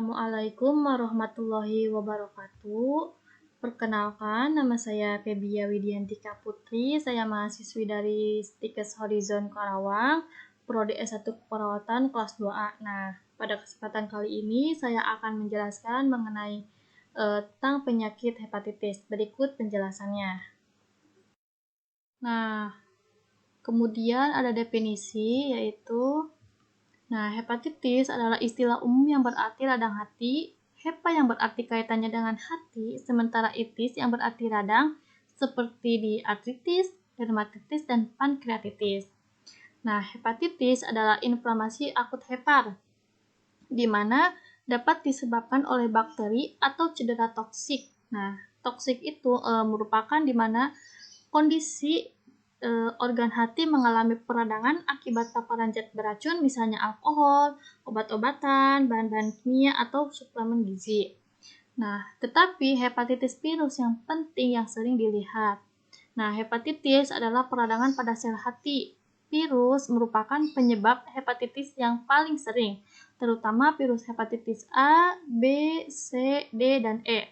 Assalamualaikum warahmatullahi wabarakatuh. Perkenalkan, nama saya Febia Widiantika Putri. Saya mahasiswi dari Stikes Horizon Karawang, Prodi S1 Keperawatan kelas 2A. Nah, pada kesempatan kali ini saya akan menjelaskan mengenai tentang penyakit hepatitis. Berikut penjelasannya. Nah, kemudian ada definisi yaitu hepatitis adalah istilah umum yang berarti radang hati, hepa yang berarti kaitannya dengan hati, sementara itis yang berarti radang, seperti di artritis, dermatitis, dan pankreatitis. Nah, hepatitis adalah inflamasi akut hepar, di mana dapat disebabkan oleh bakteri atau cedera toksik. Nah, toksik itu merupakan di mana kondisi organ hati mengalami peradangan akibat paparan zat beracun, misalnya alkohol, obat-obatan, bahan-bahan kimia, atau suplemen gizi. Nah, tetapi hepatitis virus yang penting yang sering dilihat. Nah, hepatitis adalah peradangan pada sel hati. Virus merupakan penyebab hepatitis yang paling sering, terutama virus hepatitis A, B, C, D, dan E.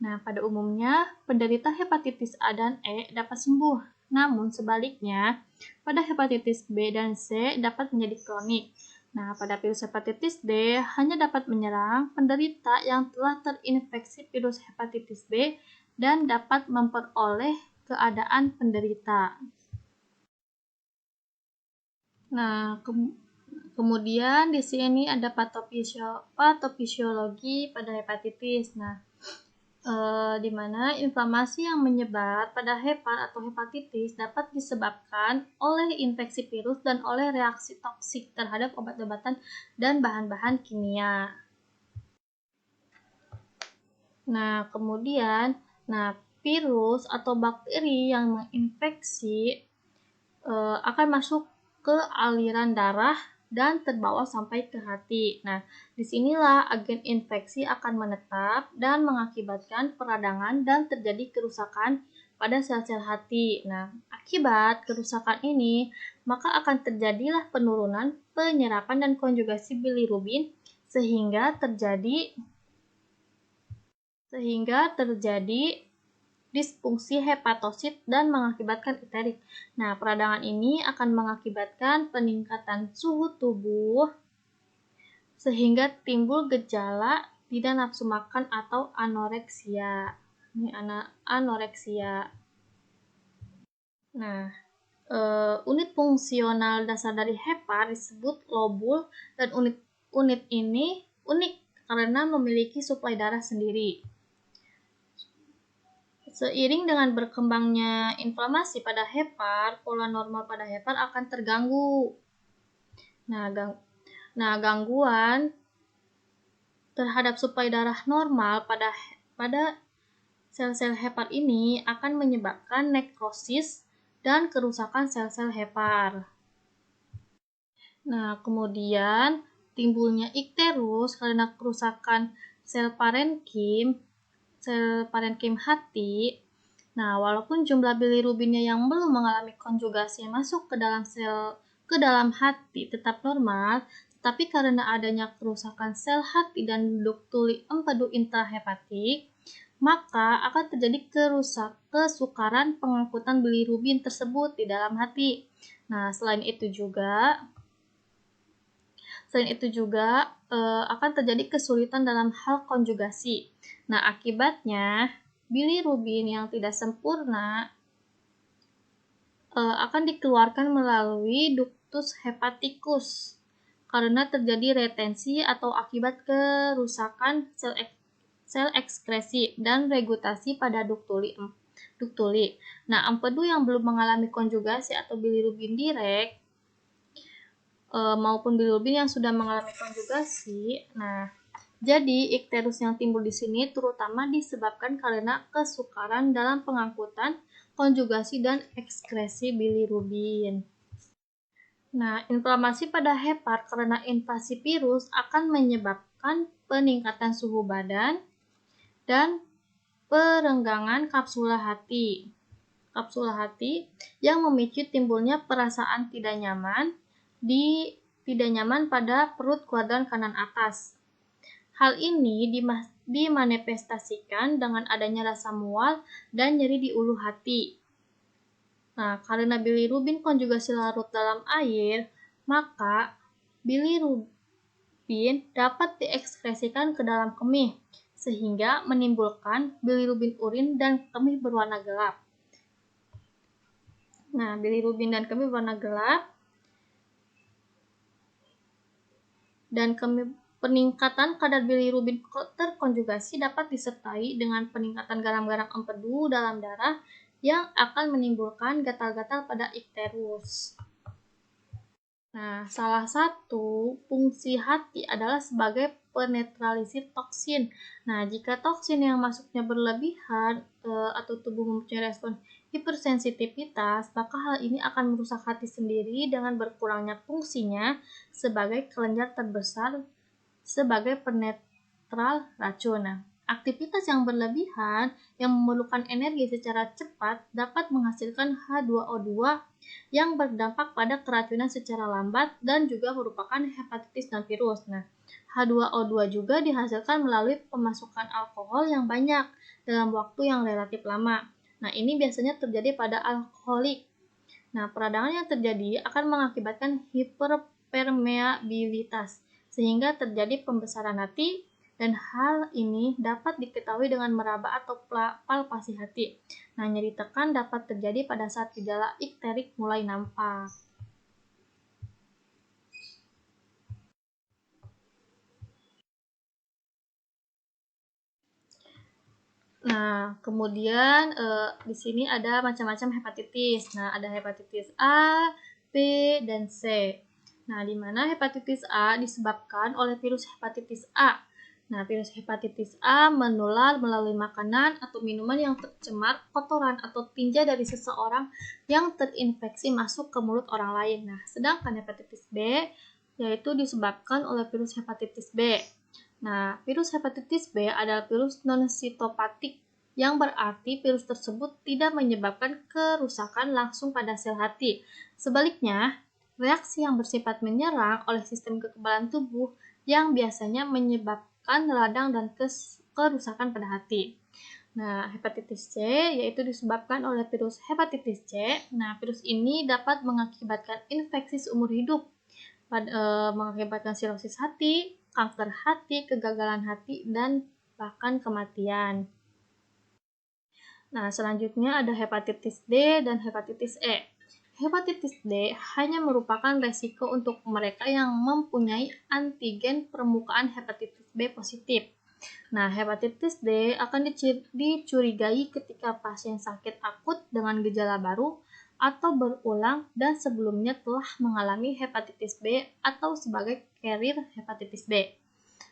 Nah, pada umumnya, penderita hepatitis A dan E dapat sembuh. Namun sebaliknya, pada hepatitis B dan C dapat menjadi kronik. Nah, pada virus hepatitis D hanya dapat menyerang penderita yang telah terinfeksi virus hepatitis B dan dapat memperoleh keadaan penderita. Nah, kemudian di sini ada patofisiologi pada hepatitis. Nah, di mana inflamasi yang menyebar pada hepar atau hepatitis dapat disebabkan oleh infeksi virus dan oleh reaksi toksik terhadap obat-obatan dan bahan-bahan kimia. Nah, kemudian, virus atau bakteri yang menginfeksi akan masuk ke aliran darah dan terbawa sampai ke hati. Nah, disinilah agen infeksi akan menetap dan mengakibatkan peradangan dan terjadi kerusakan pada sel-sel hati. Nah, akibat kerusakan ini, maka akan terjadilah penurunan penyerapan dan konjugasi bilirubin sehingga terjadi disfungsi hepatosit dan mengakibatkan iterik. Nah, peradangan ini akan mengakibatkan peningkatan suhu tubuh sehingga timbul gejala tidak nafsu makan atau anoreksia. Ini anoreksia. Nah, unit fungsional dasar dari hepar disebut lobul dan unit ini unik karena memiliki suplai darah sendiri. Seiring dengan berkembangnya inflamasi pada hepar, pola normal pada hepar akan terganggu. Gangguan terhadap suplai darah normal pada sel-sel hepar ini akan menyebabkan nekrosis dan kerusakan sel-sel hepar. Nah, kemudian timbulnya ikterus karena kerusakan sel parenkim hati. Nah, walaupun jumlah bilirubinnya yang belum mengalami konjugasi masuk ke dalam hati tetap normal, tapi karena adanya kerusakan sel hati dan duktuli empedu intrahepatik, maka akan terjadi kesukaran pengangkutan bilirubin tersebut di dalam hati. Nah, selain itu juga akan terjadi kesulitan dalam hal konjugasi. Nah, akibatnya bilirubin yang tidak sempurna akan dikeluarkan melalui ductus hepaticus karena terjadi retensi atau akibat kerusakan sel ekskresi dan regutasi pada duktuli. Nah, empedu yang belum mengalami konjugasi atau bilirubin direct maupun bilirubin yang sudah mengalami konjugasi. Nah, jadi ikterus yang timbul di sini terutama disebabkan karena kesukaran dalam pengangkutan, konjugasi, dan ekskresi bilirubin. Nah, inflamasi pada hepar karena invasi virus akan menyebabkan peningkatan suhu badan dan perenggangan kapsula hati yang memicu timbulnya perasaan tidak nyaman pada perut kuadran kanan atas. Hal ini dimanifestasikan dengan adanya rasa mual dan nyeri di ulu hati. Nah, karena bilirubin konjugasi larut dalam air, maka bilirubin dapat diekskresikan ke dalam kemih, sehingga menimbulkan bilirubin urin dan kemih berwarna gelap. Nah, bilirubin dan kemih berwarna gelap dan peningkatan kadar bilirubin terkonjugasi dapat disertai dengan peningkatan garam-garam empedu dalam darah yang akan menimbulkan gatal-gatal pada ikterus. Nah, salah satu fungsi hati adalah sebagai penetralisir toksin. Nah, jika toksin yang masuknya berlebihan atau tubuh mempunyai respon hipersensitivitas, maka hal ini akan merusak hati sendiri dengan berkurangnya fungsinya sebagai kelenjar terbesar sebagai penetral racun. Nah, aktivitas yang berlebihan yang memerlukan energi secara cepat dapat menghasilkan H2O2 yang berdampak pada keracunan secara lambat dan juga merupakan hepatitis non virus. Nah, H2O2 juga dihasilkan melalui pemasukan alkohol yang banyak dalam waktu yang relatif lama. Nah, ini biasanya terjadi pada alkoholik. Nah, peradangan yang terjadi akan mengakibatkan hiperpermeabilitas, sehingga terjadi pembesaran hati, dan hal ini dapat diketahui dengan meraba atau palpasi hati. Nah, nyeri tekan dapat terjadi pada saat gejala ikterik mulai nampak. Nah, kemudian di sini ada macam-macam hepatitis. Nah, ada hepatitis A, B, dan C. Nah, di mana hepatitis A disebabkan oleh virus hepatitis A. Nah, virus hepatitis A menular melalui makanan atau minuman yang tercemar kotoran atau tinja dari seseorang yang terinfeksi masuk ke mulut orang lain. Nah, sedangkan hepatitis B yaitu disebabkan oleh virus hepatitis B. Nah, virus hepatitis B adalah virus non-sitopatik yang berarti virus tersebut tidak menyebabkan kerusakan langsung pada sel hati. Sebaliknya, reaksi yang bersifat menyerang oleh sistem kekebalan tubuh yang biasanya menyebabkan radang dan kerusakan pada hati. Nah, hepatitis C yaitu disebabkan oleh virus hepatitis C. Nah, virus ini dapat mengakibatkan infeksi seumur hidup, mengakibatkan sirosis hati, kanker hati, kegagalan hati, dan bahkan kematian. Nah, selanjutnya ada hepatitis D dan hepatitis E. Hepatitis D hanya merupakan resiko untuk mereka yang mempunyai antigen permukaan hepatitis B positif. Nah, hepatitis D akan dicurigai ketika pasien sakit akut dengan gejala baru atau berulang dan sebelumnya telah mengalami hepatitis B atau sebagai carrier hepatitis B.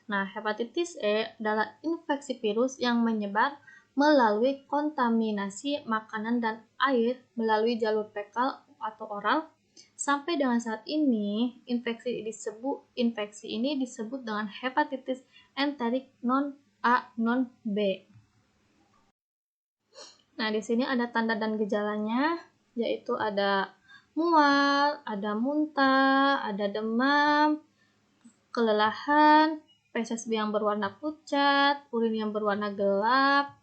Nah, hepatitis E adalah infeksi virus yang menyebar melalui kontaminasi makanan dan air melalui jalur fekal atau oral. Sampai dengan saat ini, infeksi ini disebut dengan hepatitis enterik non A non B. Nah, di sini ada tanda dan gejalanya, yaitu ada mual, ada muntah, ada demam, kelelahan, feses yang berwarna pucat, urin yang berwarna gelap,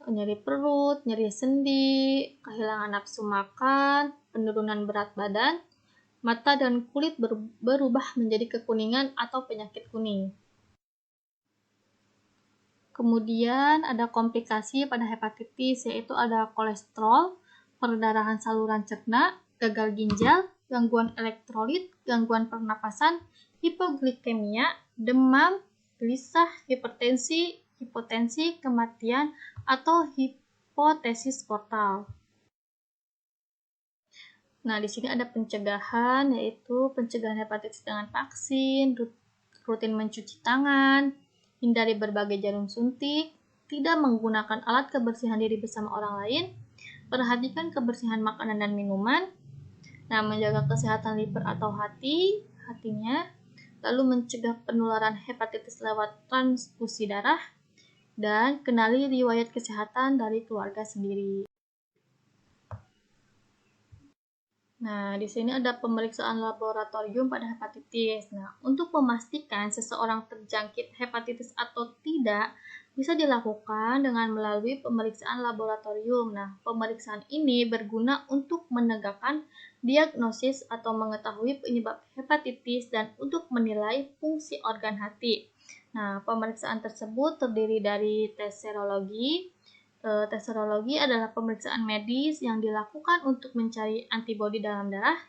nyeri perut, nyeri sendi, kehilangan nafsu makan, penurunan berat badan, mata dan kulit berubah menjadi kekuningan atau penyakit kuning. Kemudian ada komplikasi pada hepatitis, yaitu ada kolesterol, perdarahan saluran cerna, gagal ginjal, gangguan elektrolit, gangguan pernapasan, hipoglikemia, demam, gelisah, hipotensi, kematian, atau hipotesis portal. Nah, di sini ada pencegahan, yaitu pencegahan hepatitis dengan vaksin, rutin mencuci tangan, hindari berbagai jarum suntik, tidak menggunakan alat kebersihan diri bersama orang lain, perhatikan kebersihan makanan dan minuman, nah menjaga kesehatan liver atau hatinya, lalu mencegah penularan hepatitis lewat transfusi darah, dan kenali riwayat kesehatan dari keluarga sendiri. Nah, di sini ada pemeriksaan laboratorium pada hepatitis. Nah, untuk memastikan seseorang terjangkit hepatitis atau tidak, bisa dilakukan dengan melalui pemeriksaan laboratorium. Nah, pemeriksaan ini berguna untuk menegakkan diagnosis atau mengetahui penyebab hepatitis dan untuk menilai fungsi organ hati. Nah, pemeriksaan tersebut terdiri dari tes serologi. Tes serologi adalah pemeriksaan medis yang dilakukan untuk mencari antibodi dalam darah.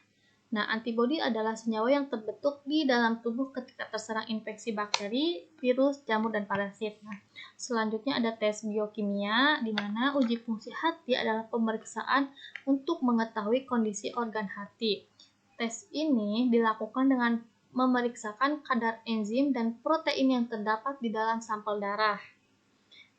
Nah, antibodi adalah senyawa yang terbentuk di dalam tubuh ketika terserang infeksi bakteri, virus, jamur, dan parasit. Nah, selanjutnya ada tes biokimia, di mana uji fungsi hati adalah pemeriksaan untuk mengetahui kondisi organ hati. Tes ini dilakukan dengan memeriksakan kadar enzim dan protein yang terdapat di dalam sampel darah.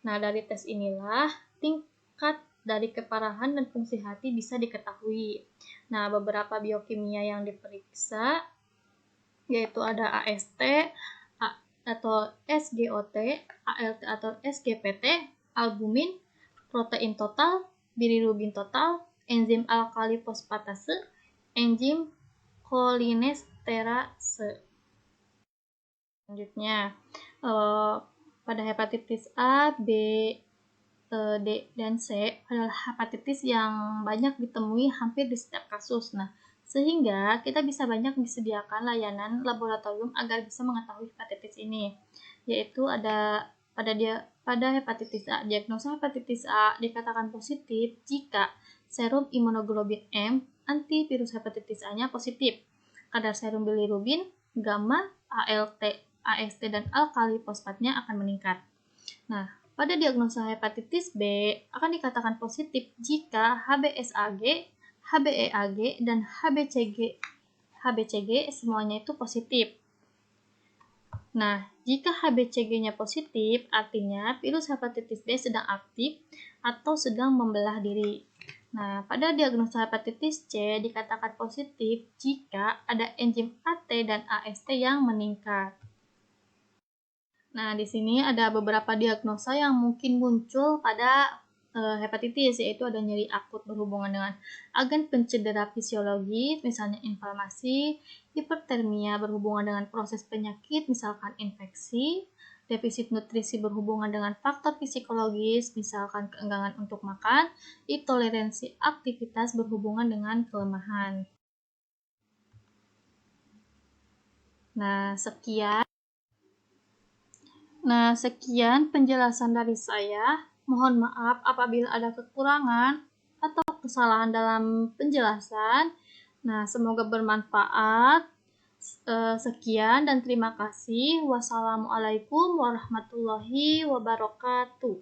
Nah, dari tes inilah tingkat dari keparahan dan fungsi hati bisa diketahui. Nah, beberapa biokimia yang diperiksa yaitu ada AST atau SGOT, ALT atau SGPT, albumin, protein total, bilirubin total, enzim alkali fosfatase, enzim kolinesterase. Selanjutnya, pada hepatitis A, B, D, dan C adalah hepatitis yang banyak ditemui hampir di setiap kasus. Nah, sehingga kita bisa banyak disediakan layanan laboratorium agar bisa mengetahui hepatitis ini. Yaitu ada pada hepatitis A. Diagnosa hepatitis A dikatakan positif jika serum imunoglobulin M antivirus hepatitis A-nya positif. Kadar serum bilirubin, gamma, ALT, AST, dan alkali fosfatnya akan meningkat. Nah, pada diagnosa hepatitis B akan dikatakan positif jika HBsAg, HbEAg, dan HBCG semuanya itu positif. Nah, jika HBCG-nya positif, artinya virus hepatitis B sedang aktif atau sedang membelah diri. Nah, pada diagnosa hepatitis C dikatakan positif jika ada enzim AT dan AST yang meningkat. Nah, di sini ada beberapa diagnosa yang mungkin muncul pada hepatitis, yaitu ada nyeri akut berhubungan dengan agen pencedera fisiologis, misalnya inflamasi, hipertermia berhubungan dengan proses penyakit, misalkan infeksi, defisit nutrisi berhubungan dengan faktor psikologis, misalkan keengganan untuk makan, intoleransi aktivitas berhubungan dengan kelemahan. Nah, sekian penjelasan dari saya. Mohon maaf apabila ada kekurangan atau kesalahan dalam penjelasan. Nah, semoga bermanfaat. Sekian dan terima kasih. Wassalamualaikum warahmatullahi wabarakatuh.